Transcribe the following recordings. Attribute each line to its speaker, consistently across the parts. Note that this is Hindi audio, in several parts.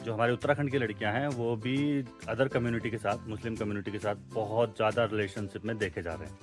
Speaker 1: जो हमारे उत्तराखंड की लड़कियां हैं वो भी अदर कम्युनिटी के साथ, मुस्लिम कम्युनिटी के साथ बहुत ज़्यादा रिलेशनशिप में देखे जा रहे हैं।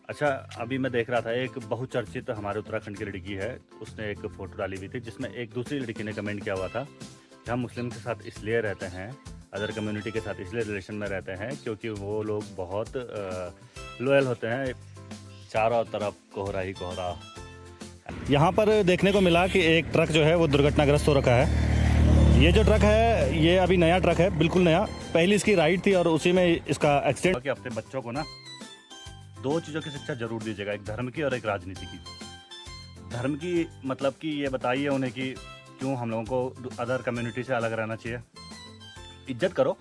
Speaker 1: अच्छा, अभी मैं देख रहा था एक बहुचर्चित हमारे उत्तराखंड की लड़की है, उसने एक फ़ोटो डाली हुई थी जिसमें एक दूसरी लड़की ने कमेंट किया हुआ था कि हम मुस्लिम के साथ इसलिए रहते हैं, अदर कम्युनिटी के साथ इसलिए रिलेशन में रहते हैं क्योंकि वो लोग बहुत लॉयल होते हैं। चारों तरफ कोहरा ही कोहरा। यहाँ पर देखने को मिला कि एक ट्रक जो है वो दुर्घटनाग्रस्त हो रखा है। ये जो ट्रक है ये अभी नया ट्रक है, बिल्कुल नया। पहली इसकी राइड थी और उसी में इसका एक्सीडेंट। कि अपने बच्चों को ना दो चीज़ों की शिक्षा जरूर दीजिएगा, एक धर्म की और एक राजनीति की। धर्म की मतलब कि ये बताइए उन्हें कि क्यों हम लोगों को अदर कम्युनिटी से अलग रहना चाहिए। इज्जत करो।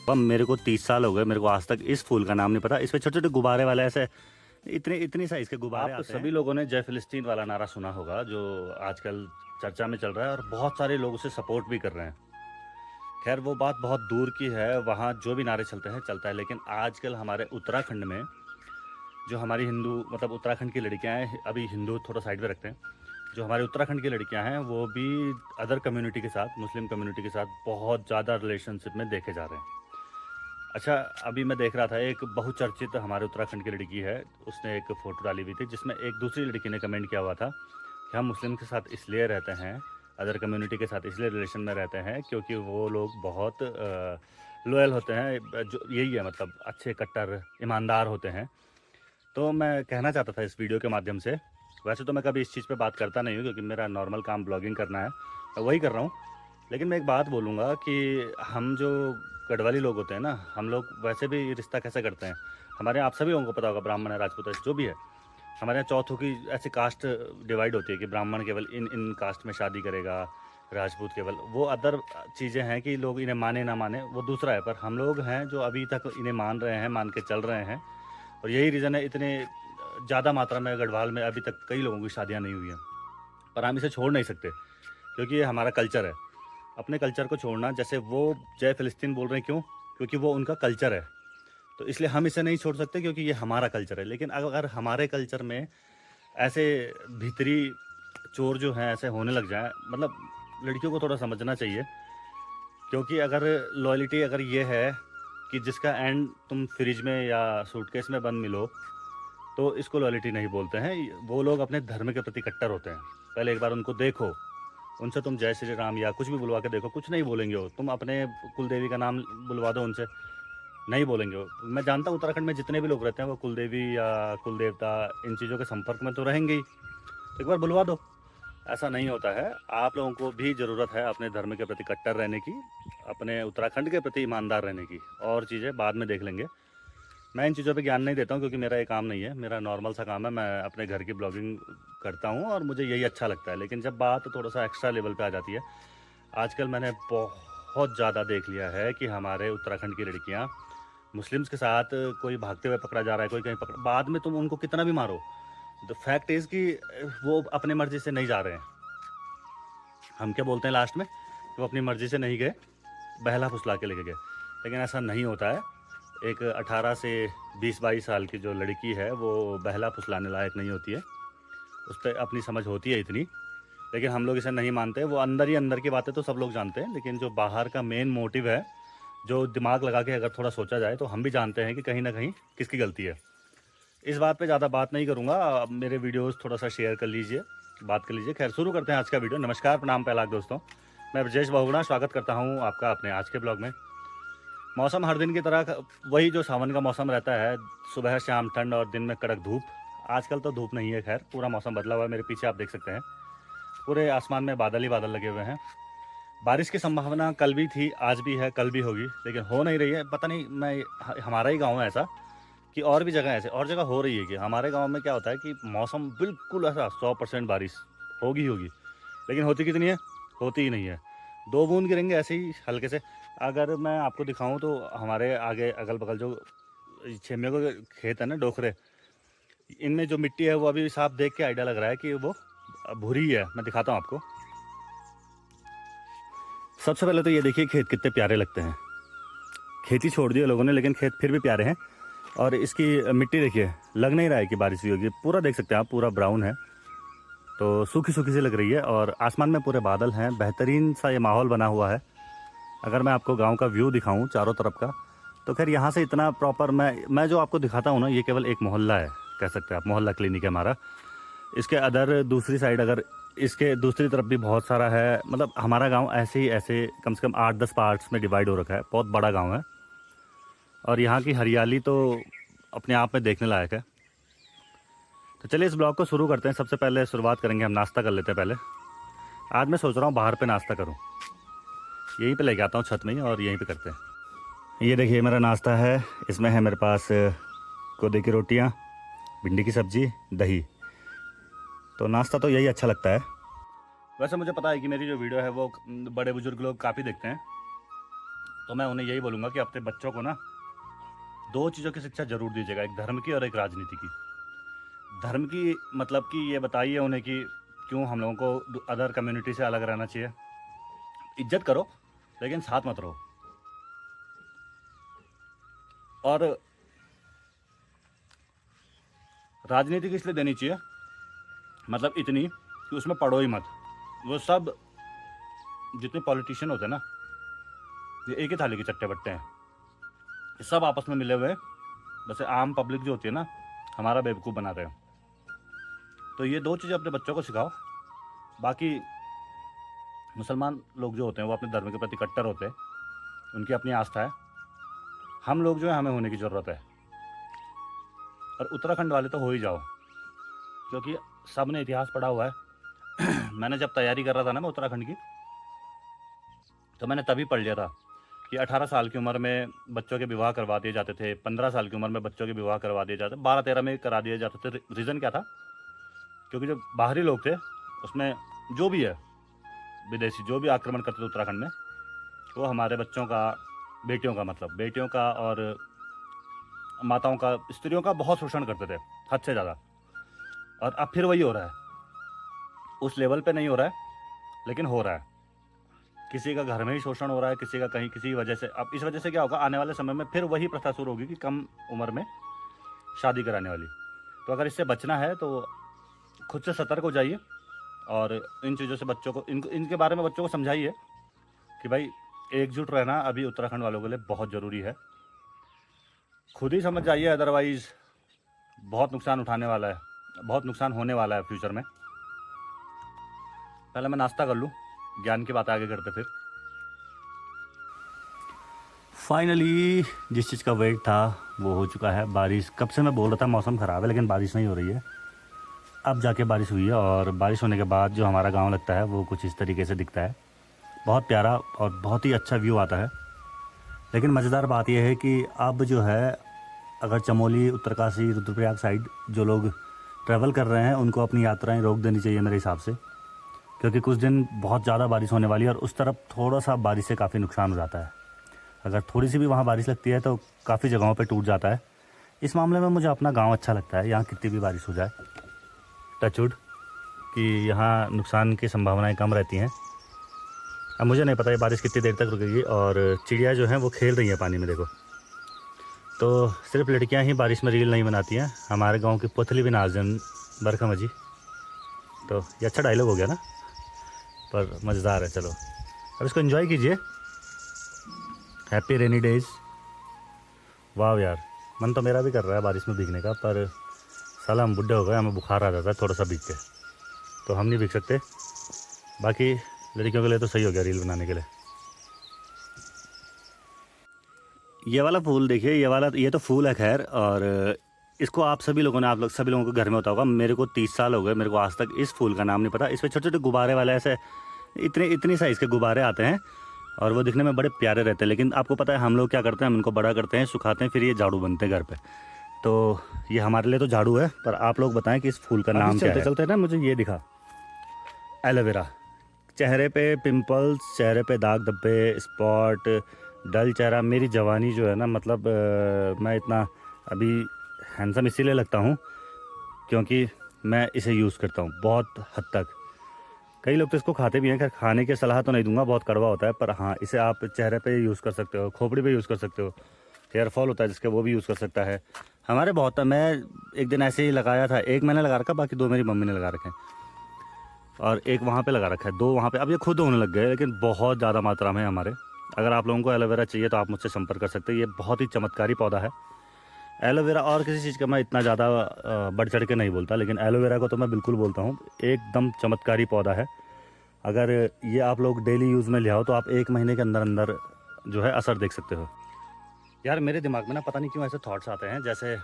Speaker 1: अब मेरे को 30 साल हो गए, मेरे को आज तक इस फूल का नाम नहीं पता। इस पे छोटे छोटे गुब्बारे वाले ऐसे इतनी साइज के गुब्बारे आते हैं। सभी लोगों ने जय फिलिस्तीन वाला नारा सुना होगा जो आजकल चर्चा में चल रहा है और बहुत सारे लोग उसे सपोर्ट भी कर रहे हैं। खैर वो बात बहुत दूर की है, वहाँ जो भी नारे चलते हैं चलता है। लेकिन आजकल हमारे उत्तराखंड में जो हमारी हिंदू मतलब उत्तराखंड की लड़कियां हैं, अभी हिंदू थोड़ा साइड में रखते हैं, जो हमारे उत्तराखंड की लड़कियां हैं वो भी अदर कम्युनिटी के साथ, मुस्लिम कम्युनिटी के साथ बहुत ज़्यादा रिलेशनशिप में देखे जा रहे हैं। अच्छा, अभी मैं देख रहा था एक बहुचर्चित हमारे उत्तराखंड की लड़की है, उसने एक फ़ोटो डाली हुई थी जिसमें एक दूसरी लड़की ने कमेंट किया हुआ था कि हम मुस्लिम के साथ इसलिए रहते हैं, अदर कम्युनिटी के साथ इसलिए रिलेशन में रहते हैं क्योंकि वो लोग बहुत लॉयल होते हैं। जो यही है मतलब अच्छे कट्टर ईमानदार होते हैं। तो मैं कहना चाहता था इस वीडियो के माध्यम से, वैसे तो मैं कभी इस चीज़ पे बात करता नहीं हूँ क्योंकि मेरा नॉर्मल काम ब्लॉगिंग करना है, मैं वही कर रहा हूँ। लेकिन मैं एक बात बोलूँगा कि हम जो गढ़वाली लोग होते हैं ना, हम लोग वैसे भी रिश्ता कैसे करते हैं। हमारे यहाँ आप सभी लोगों को पता होगा, ब्राह्मण है, राजपूत है, जो भी है। हमारे यहाँ चौथों की ऐसी कास्ट डिवाइड होती है कि ब्राह्मण केवल इन इन कास्ट में शादी करेगा, राजपूत केवल। वो अदर चीज़ें हैं कि लोग इन्हें माने ना माने वो दूसरा है, पर हम लोग हैं जो अभी तक इन्हें मान रहे हैं, मान के चल रहे हैं। और यही रीज़न है इतने ज़्यादा मात्रा में गढ़वाल में अभी तक कई लोगों की शादियाँ नहीं हुई हैं। पर हम इसे छोड़ नहीं सकते क्योंकि ये हमारा कल्चर है। अपने कल्चर को छोड़ना, जैसे वो जय फिलिस्तीन बोल रहे हैं, क्यों? क्योंकि वो उनका कल्चर है। तो इसलिए हम इसे नहीं छोड़ सकते क्योंकि ये हमारा कल्चर है। लेकिन अगर हमारे कल्चर में ऐसे भीतरी चोर जो हैं ऐसे होने लग जाए, मतलब लड़कियों को थोड़ा समझना चाहिए। क्योंकि अगर लॉयल्टी अगर ये है कि जिसका एंड तुम फ्रिज में या सूटकेस में बंद मिलो, तो इसको लॉयल्टी नहीं बोलते हैं। वो लोग अपने धर्म के प्रति कट्टर होते हैं। पहले एक बार उनको देखो, उनसे तुम जय श्री राम या कुछ भी बुलवा के देखो, कुछ नहीं बोलेंगे वो। तुम अपने कुलदेवी का नाम बुलवा दो उनसे, नहीं बोलेंगे वो। मैं जानता हूँ उत्तराखंड में जितने भी लोग रहते हैं वो कुलदेवी या कुलदेवता इन चीज़ों के संपर्क में तो रहेंगे ही। तो एक बार बुलवा दो। ऐसा नहीं होता है। आप लोगों को भी ज़रूरत है अपने धर्म के प्रति कट्टर रहने की, अपने उत्तराखंड के प्रति ईमानदार रहने की। और चीज़ें बाद में देख लेंगे। मैं इन चीज़ों पे ज्ञान नहीं देता हूँ क्योंकि मेरा ये काम नहीं है, मेरा नॉर्मल सा काम है। मैं अपने घर की ब्लॉगिंग करता हूँ और मुझे यही अच्छा लगता है। लेकिन जब बात थोड़ा सा एक्स्ट्रा लेवल पे आ जाती है, आजकल मैंने बहुत ज़्यादा देख लिया है कि हमारे उत्तराखंड की लड़कियाँ मुस्लिम्स के साथ, कोई भागते हुए पकड़ा जा रहा है, कोई कहीं पकड़ा, बाद में तुम उनको कितना भी मारो, द फैक्ट इज़ कि वो अपने मर्जी से नहीं जा रहे हैं। हम क्या बोलते हैं लास्ट में कि वो अपनी मर्जी से नहीं गए, बहला फुसला के लेके गए। लेकिन ऐसा नहीं होता है। एक 18 से 20-22 साल की जो लड़की है वो बहला फुसलाने लायक नहीं होती है, उस पर अपनी समझ होती है इतनी। लेकिन हम लोग इसे नहीं मानते। वो अंदर ही अंदर की बातें तो सब लोग जानते हैं, लेकिन जो बाहर का मेन मोटिव है, जो दिमाग लगा के अगर थोड़ा सोचा जाए तो हम भी जानते हैं कि कहीं ना कहीं किसकी गलती है। इस बात पे ज़्यादा बात नहीं करूँगा। आप मेरे वीडियोस थोड़ा सा शेयर कर लीजिए, बात कर लीजिए। खैर शुरू करते हैं आज का वीडियो। नमस्कार, प्रणाम पहलाक दोस्तों, मैं ब्रजेश बहुगुणा स्वागत करता हूँ आपका अपने आज के ब्लॉग में। मौसम हर दिन की तरह वही जो सावन का मौसम रहता है, सुबह शाम ठंड और दिन में कड़क धूप। आजकल तो धूप नहीं है, खैर पूरा मौसम बदला हुआ है। मेरे पीछे आप देख सकते हैं पूरे आसमान में बादल ही बादल लगे हुए हैं। बारिश की संभावना कल भी थी, आज भी है, कल भी होगी, लेकिन हो नहीं रही है। पता नहीं, मैं हमारा ही गांव है ऐसा कि और भी जगह ऐसे और जगह हो रही है कि हमारे गांव में क्या होता है कि मौसम बिल्कुल ऐसा 100% बारिश होगी होगी, लेकिन होती कितनी है? होती ही नहीं है। 2 बूंद गिरेंगे ऐसे ही हल्के से। अगर मैं आपको दिखाऊं तो हमारे आगे अगल बगल जो छेमियों के खेत है ना, डोखरे, इनमें जो मिट्टी है वो अभी साफ देख के आइडिया लग रहा है कि वो भूरी है। मैं दिखाता हूँ आपको। सबसे पहले तो ये देखिए खेत कितने प्यारे लगते हैं। खेती छोड़ दी है लोगों ने, लेकिन खेत फिर भी प्यारे हैं। और इसकी मिट्टी देखिए, लग नहीं रहा है कि बारिश हुई होगी। पूरा देख सकते हैं आप, पूरा ब्राउन है, तो सूखी सूखी सी लग रही है। और आसमान में पूरे बादल हैं, बेहतरीन सा ये माहौल बना हुआ है। अगर मैं आपको गांव का व्यू दिखाऊं चारों तरफ का, तो खैर यहाँ से इतना प्रॉपर मैं जो आपको दिखाता हूँ ना, ये केवल एक मोहल्ला है, कह सकते हैं आप, मोहल्ला क्लिनिक है हमारा। इसके अदर दूसरी साइड अगर इसके दूसरी तरफ भी बहुत सारा है। मतलब हमारा गांव ऐसे ही ऐसे कम से कम 8-10 पार्ट्स में डिवाइड हो रखा है। बहुत बड़ा गांव है और यहाँ की हरियाली तो अपने आप में देखने लायक है। तो चलिए इस ब्लॉग को शुरू करते हैं। सबसे पहले शुरुआत करेंगे, हम नाश्ता कर लेते हैं पहले। आज मैं सोच रहा हूँ बाहर पे नाश्ता करूँ, यहीं पे लेके आता हूँ छत में ही, और यहीं पे करते हैं। ये देखिए मेरा नाश्ता है। इसमें है मेरे पास कोदे की रोटियाँ, भिंडी की सब्ज़ी, दही। तो नाश्ता तो यही अच्छा लगता है। वैसे मुझे पता है कि मेरी जो वीडियो है वो बड़े बुजुर्ग लोग काफ़ी देखते हैं, तो मैं उन्हें यही बोलूँगा कि अपने बच्चों को ना 2 चीज़ों की शिक्षा ज़रूर दीजिएगा, एक धर्म की और एक राजनीति की। धर्म की मतलब कि ये बताइए उन्हें कि क्यों हम लोगों को अदर कम्युनिटी से अलग रहना चाहिए। इज्जत करो लेकिन साथ मत रहो। और राजनीति किस लिए देनी चाहिए, मतलब इतनी कि उसमें पढ़ो ही मत। वो सब जितने पॉलिटिशियन होते हैं ना, ये एक ही थाली के चट्टे बट्टे हैं। ये सब आपस में मिले हुए, वैसे आम पब्लिक जो होती है ना, हमारा बेवकूफ़ बना रहे हैं। तो ये 2 चीज़ें अपने बच्चों को सिखाओ। बाकी मुसलमान लोग जो होते हैं वो अपने धर्म के प्रति कट्टर होते हैं, उनकी अपनी आस्था है। हम लोग जो है, हमें होने की ज़रूरत है। और उत्तराखंड वाले तो हो ही जाओ, क्योंकि सब ने इतिहास पढ़ा हुआ है। मैंने जब तैयारी कर रहा था ना मैं उत्तराखंड की, तो मैंने तभी पढ़ लिया था कि 18 साल की उम्र में बच्चों के विवाह करवा दिए जाते थे, 15 साल की उम्र में बच्चों के विवाह करवा दिए जाते, 12-13 में करा दिए जाते थे। रीज़न क्या था? क्योंकि जो बाहरी लोग थे, उसमें जो भी है विदेशी, जो भी आक्रमण करते थे उत्तराखंड में, वो हमारे बच्चों का, बेटियों का, मतलब बेटियों का और माताओं का, स्त्रियों का बहुत शोषण करते थे, हद से ज़्यादा। और अब फिर वही हो रहा है। उस लेवल पे नहीं हो रहा है, लेकिन हो रहा है। किसी का घर में ही शोषण हो रहा है, किसी का कहीं, किसी वजह से। अब इस वजह से क्या होगा, आने वाले समय में फिर वही प्रथा शुरू होगी कि कम उम्र में शादी कराने वाली। तो अगर इससे बचना है तो खुद से सतर्क हो जाइए और इन चीज़ों से बच्चों को, इनके बारे में बच्चों को समझाइए कि भाई एकजुट रहना अभी उत्तराखंड वालों के लिए बहुत ज़रूरी है। खुद ही समझ जाइए, अदरवाइज़ बहुत नुकसान उठाने वाला है, बहुत नुकसान होने वाला है फ्यूचर में। पहले मैं नाश्ता कर लूँ, ज्ञान की बात आगे करते फिर। फाइनली जिस चीज़ का वेट था वो हो चुका है। बारिश, कब से मैं बोल रहा था मौसम ख़राब है, लेकिन बारिश नहीं हो रही है। अब जाके बारिश हुई है, और बारिश होने के बाद जो हमारा गांव लगता है वो कुछ इस तरीके से दिखता है। बहुत प्यारा और बहुत ही अच्छा व्यू आता है। लेकिन मज़ेदार बात यह है कि अब जो है, अगर चमोली, उत्तरकाशी, रुद्रप्रयाग साइड जो लोग ट्रैवल कर रहे हैं, उनको अपनी यात्राएं रोक देनी चाहिए मेरे हिसाब से, क्योंकि कुछ दिन बहुत ज़्यादा बारिश होने वाली है और उस तरफ थोड़ा सा बारिश से काफ़ी नुकसान हो जाता है। अगर थोड़ी सी भी वहाँ बारिश लगती है तो काफ़ी जगहों पे टूट जाता है। इस मामले में मुझे अपना गांव अच्छा लगता है, यहाँ कितनी भी बारिश हो जाए, टचवुड, कि यहाँ नुकसान की संभावनाएं कम रहती हैं। अब मुझे नहीं पता ये बारिश कितनी देर तक रुकेगी। और चिड़िया जो हैं वो खेल रही हैं पानी में, देखो। तो सिर्फ लड़कियाँ ही बारिश में रील नहीं बनाती हैं, हमारे गाँव की पुतली भी नाज़न बरखा मजी। तो ये अच्छा डायलॉग हो गया ना, पर मज़ेदार है। चलो अब इसको एंजॉय कीजिए। Happy rainy days. वाह यार, मन तो मेरा भी कर रहा है बारिश में भीगने का, पर साला हम बुढ़े हो गए, हमें बुखार आ जाता है थोड़ा सा भीग के, तो हम नहीं भीग सकते। बाकी लड़कियों के लिए तो सही हो गया रील बनाने के लिए। ये वाला फूल देखिए, ये तो फूल है खैर, और इसको आप सभी लोगों ने, आप लोग सभी लोगों को घर में होता होगा। मेरे को 30 साल हो गए, मेरे को आज तक इस फूल का नाम नहीं पता। इस पर छोटे छोटे गुब्बारे वाले ऐसे इतनी साइज़ के गुब्बारे आते हैं, और वो दिखने में बड़े प्यारे रहते हैं। लेकिन आपको पता है हम लोग क्या करते हैं, हम इनको बड़ा करते हैं, सुखाते हैं, फिर ये झाड़ू बनते हैं घर पे। तो ये हमारे लिए तो झाड़ू है, पर आप लोग बताएं कि इस फूल का नाम क्या है। चलते ना मुझे ये दिखा, एलोवेरा। चेहरे पे पिंपल्स, चेहरे पे दाग धब्बे, स्पॉट, डल चेहरा। मेरी जवानी जो है ना, मतलब मैं इतना अभी हैंडसम इसीलिए लगता हूँ क्योंकि मैं इसे यूज़ करता हूँ बहुत हद तक। कई लोग तो इसको खाते भी हैं, खैर खाने की सलाह तो नहीं दूंगा, बहुत कड़वा होता है। पर हाँ, इसे आप चेहरे पे यूज़ कर सकते हो, खोपड़ी पे यूज़ कर सकते हो। हेयर फॉल होता है जिसके, वो भी यूज़ कर सकता है। हमारे बहुत, मैं एक दिन ऐसे ही लगाया था, एक मैंने लगा रखा, बाकी 2 मेरी मम्मी ने लगा रखे हैं, और एक वहाँ पे लगा रखा है, 2 वहाँ पे। अब ये खुद होने लग गए, लेकिन बहुत ज़्यादा मात्रा में हमारे। अगर आप लोगों को एलोवेरा चाहिए तो आप मुझसे संपर्क कर सकते हैं। ये बहुत ही चमत्कारी पौधा है एलोवेरा। और किसी चीज़ का मैं इतना ज़्यादा बढ़ चढ़ के नहीं बोलता, लेकिन एलोवेरा को तो मैं बिल्कुल बोलता हूँ, एकदम चमत्कारी पौधा है। अगर ये आप लोग डेली यूज़ में ले आओ तो आप 1 महीने के अंदर अंदर जो है असर देख सकते हो। यार मेरे दिमाग में ना पता नहीं क्यों ऐसे थॉट्स आते हैं, जैसे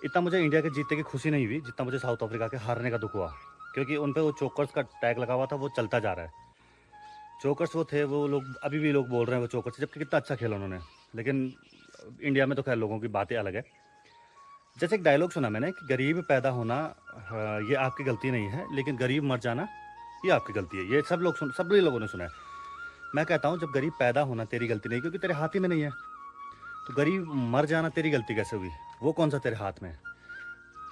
Speaker 1: इतना मुझे इंडिया के जीतने की खुशी नहीं हुई जितना मुझे साउथ अफ्रीका के हारने का दुख हुआ, क्योंकि उन पे वो चोकर्स का टैग लगा हुआ था, वो चलता जा रहा है। चोकर्स वो थे, वो लोग अभी भी लोग बोल रहे हैं वो चोकर्स, जबकि कितना अच्छा खेला उन्होंने। लेकिन इंडिया में तो खैर लोगों की बातें अलग है। जैसे एक डायलॉग सुना मैंने कि गरीब पैदा होना ये आपकी गलती नहीं है, लेकिन गरीब मर जाना ये आपकी गलती है। ये सभी लोगों ने सुना है। मैं कहता हूँ जब गरीब पैदा होना तेरी गलती नहीं, क्योंकि तेरे हाथ ही में नहीं है, तो गरीब मर जाना तेरी गलती कैसे हुई? वो कौन सा तेरे हाथ में है?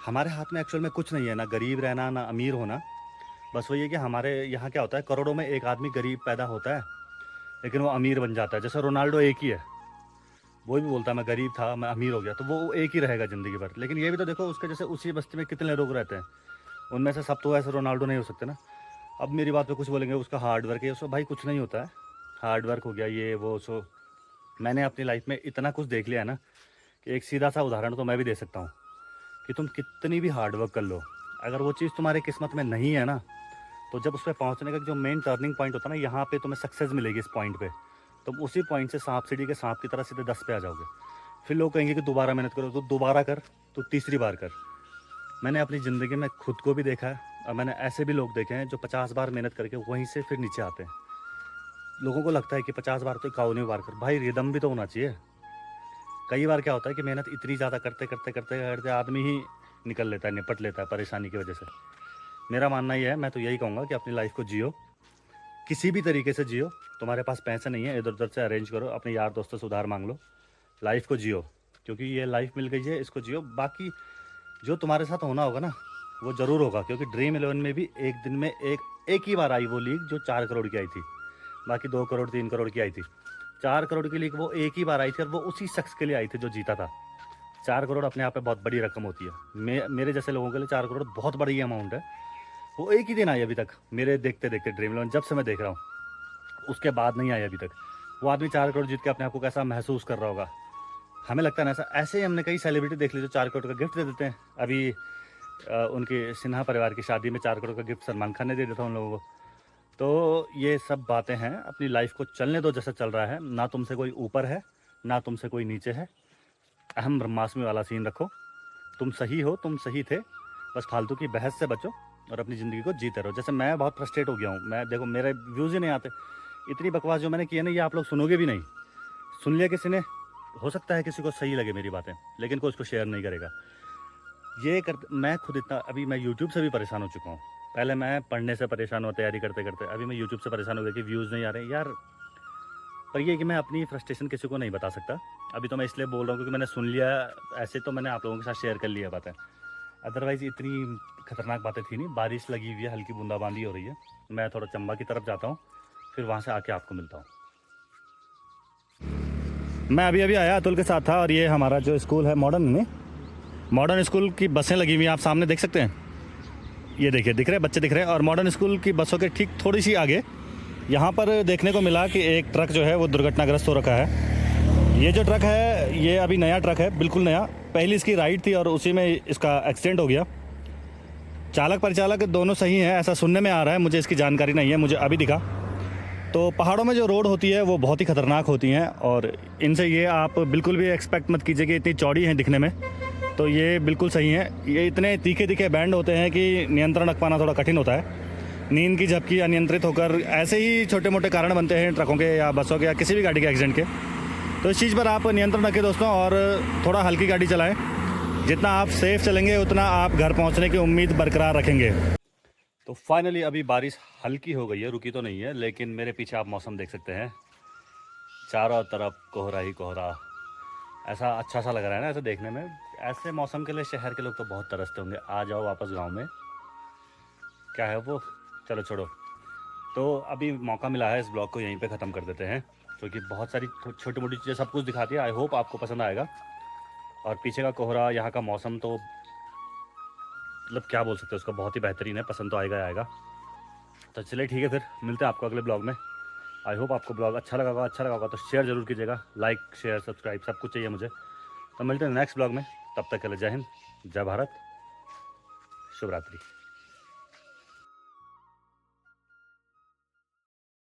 Speaker 1: हमारे हाथ में एक्चुअल में कुछ नहीं है, ना गरीब रहना ना अमीर होना। बस वही है कि हमारे यहाँ क्या होता है, करोड़ों में एक आदमी गरीब पैदा होता है लेकिन वो अमीर बन जाता है। जैसे रोनाल्डो एक ही है, वो भी बोलता है मैं गरीब था मैं अमीर हो गया, तो वो एक ही रहेगा ज़िंदगी भर। लेकिन ये भी तो देखो, उसके जैसे उसी बस्ती में कितने लोग रहते हैं, उनमें से सब तो ऐसे रोनाल्डो नहीं हो सकते ना। अब मेरी बात पे कुछ बोलेंगे उसका हार्ड वर्क है, उसको भाई कुछ नहीं होता है। हार्ड वर्क हो गया ये वो, सो मैंने अपनी लाइफ में इतना कुछ देख लिया है ना कि एक सीधा सा उदाहरण तो मैं भी दे सकता हूँ कि तुम कितनी भी हार्ड वर्क कर लो, अगर वो चीज़ तुम्हारे किस्मत में नहीं है ना, तो जब उस पर पहुँचने का जो मेन टर्निंग पॉइंट होता है ना, यहाँ पे तुम्हें सक्सेस मिलेगी इस पॉइंट पे, तुम उसी पॉइंट से सांप सीढ़ी के सांप की तरह सीधे 10 पे आ जाओगे। फिर लोग कहेंगे कि दोबारा मेहनत करो, तो दोबारा कर, तो तीसरी बार कर। मैंने अपनी ज़िंदगी में खुद को भी देखा है, और मैंने ऐसे भी लोग देखे हैं जो 50 बार मेहनत करके वहीं से फिर नीचे आते हैं। लोगों को लगता है कि 50 बार तो 51 बार कर, भाई रिदम भी तो होना चाहिए। कई बार क्या होता है कि मेहनत इतनी ज़्यादा करते करते करते करते आदमी ही निकल लेता है, निपट लेता है परेशानी की वजह से। मेरा मानना ये है, मैं तो यही कहूँगा कि अपनी लाइफ को जियो, किसी भी तरीके से जियो। तुम्हारे पास पैसे नहीं है, इधर उधर से अरेंज करो, अपने यार दोस्तों से उधार मांग लो, लाइफ को जियो, क्योंकि ये लाइफ मिल गई है, इसको जियो। बाकी जो तुम्हारे साथ होना होगा ना वो ज़रूर होगा, क्योंकि ड्रीम 11 में भी एक दिन में एक ही बार आई वो लीग जो 4 करोड़ की आई थी, बाकी 2 करोड़ 3 करोड़ की आई थी। 4 करोड़ की लीग वो एक ही बार आई थी, और वो उसी शख्स के लिए आई थी जो जीता था। 4 करोड़ अपने आप में बहुत बड़ी रकम होती है। मेरे जैसे लोगों के लिए 4 करोड़ बहुत बड़ी अमाउंट है। वो एक ही दिन आई अभी तक मेरे देखते देखते, ड्रीम 11 जब से मैं देख रहा हूँ, उसके बाद नहीं आई अभी तक। वो आदमी 4 करोड़ जीत के अपने आप को कैसा महसूस कर रहा होगा, हमें लगता है ना ऐसा। ऐसे ही हमने कई सेलिब्रिटी देख ली जो 4 करोड़ का गिफ्ट दे देते हैं। अभी उनके सिन्हा परिवार की शादी में 4 करोड़ का गिफ्ट सलमान खान ने दे दिया था उन लोगों को। तो ये सब बातें हैं, अपनी लाइफ को चलने दो जैसा चल रहा है। ना तुमसे कोई ऊपर है ना तुमसे कोई नीचे है। अहम ब्रह्मास्मि वाला सीन रखो, तुम सही हो, तुम सही थे, बस फालतू की बहस से बचो और अपनी ज़िंदगी को जीते रहो। जैसे मैं बहुत फ्रस्ट्रेट हो गया हूँ, मैं देखो मेरे व्यूज़ ही नहीं आते। इतनी बकवास जो मैंने की है ना, ये आप लोग सुनोगे भी नहीं। सुन लिया किसी ने, हो सकता है किसी को सही लगे मेरी बातें, लेकिन कोई उसको शेयर नहीं करेगा। ये कर, मैं खुद इतना, अभी मैं यूट्यूब से भी परेशान हो चुका हूँ। पहले मैं पढ़ने से परेशान हुआ तैयारी करते करते, अभी मैं यूट्यूब से परेशान हो गया कि व्यूज़ नहीं आ रहे यार। पर ये कि मैं अपनी फ्रस्ट्रेशन किसी को नहीं बता सकता। अभी तो मैं इसलिए बोल रहा हूँ क्योंकि मैंने सुन लिया, ऐसे तो मैंने आप लोगों के साथ शेयर कर लिया बातें, अदरवाइज़ इतनी खतरनाक बातें थी नहीं। बारिश लगी हुई है, हल्की बूंदाबांदी हो रही है। मैं थोड़ा चंबा की तरफ जाता हूँ, फिर वहाँ से आके आपको मिलता हूँ। मैं अभी अभी आया, अतुल के साथ था, और ये हमारा जो स्कूल है मॉडर्न में, मॉडर्न स्कूल की बसें लगी हुई हैं, आप सामने देख सकते हैं। ये देखिए, दिख रहे हैं बच्चे दिख रहे हैं। और मॉडर्न स्कूल की बसों के ठीक थोड़ी सी आगे यहाँ पर देखने को मिला कि एक ट्रक जो है वो दुर्घटनाग्रस्त हो रखा है। ये जो ट्रक है ये अभी नया ट्रक है, बिल्कुल नया, पहली इसकी राइड थी और उसी में इसका एक्सीडेंट हो गया। चालक परिचालक दोनों सही हैं ऐसा सुनने में आ रहा है, मुझे इसकी जानकारी नहीं है, मुझे अभी दिखा। तो पहाड़ों में जो रोड होती है वो बहुत ही ख़तरनाक होती हैं, और इनसे ये आप बिल्कुल भी एक्सपेक्ट मत कीजिए कि इतनी चौड़ी हैं दिखने में। तो ये बिल्कुल सही है, ये इतने तीखे तीखे बैंड होते हैं कि नियंत्रण रख पाना थोड़ा कठिन होता है। नींद की झपकी अनियंत्रित होकर ऐसे ही छोटे मोटे कारण बनते हैं ट्रकों के या बसों के या किसी भी गाड़ी के एक्सीडेंट के। तो इस चीज़ पर आप नियंत्रण रखें दोस्तों, और थोड़ा हल्की गाड़ी चलाएं। जितना आप सेफ़ चलेंगे उतना आप घर पहुंचने की उम्मीद बरकरार रखेंगे। तो फाइनली अभी बारिश हल्की हो गई है, रुकी तो नहीं है, लेकिन मेरे पीछे आप मौसम देख सकते हैं, चारों तरफ कोहरा ही कोहरा। ऐसा अच्छा सा लग रहा है ना ऐसे देखने में। ऐसे मौसम के लिए शहर के लोग तो बहुत तरसते होंगे, आ जाओ वापस गांव में, क्या है वो, चलो छोड़ो। तो अभी मौका मिला है, इस ब्लॉग को यहीं पे ख़त्म कर देते हैं, क्योंकि बहुत सारी छोटी मोटी चीज़ें सब कुछ दिखाती है। आई होप आपको पसंद आएगा। और पीछे का कोहरा, यहाँ का मौसम तो मतलब क्या बोल सकते हैं, उसका बहुत ही बेहतरीन है, पसंद तो आएगा ही आएगा। तो चलिए ठीक है, फिर मिलते हैं आपको अगले ब्लॉग में। आई होप आपको ब्लॉग अच्छा लगा होगा तो शेयर जरूर कीजिएगा, लाइक शेयर सब्सक्राइब सब कुछ चाहिए मुझे। तो मिलते हैं नेक्स्ट ब्लॉग में, तब तक के लिए जय हिंद, जय भारत, शुभ रात्रि।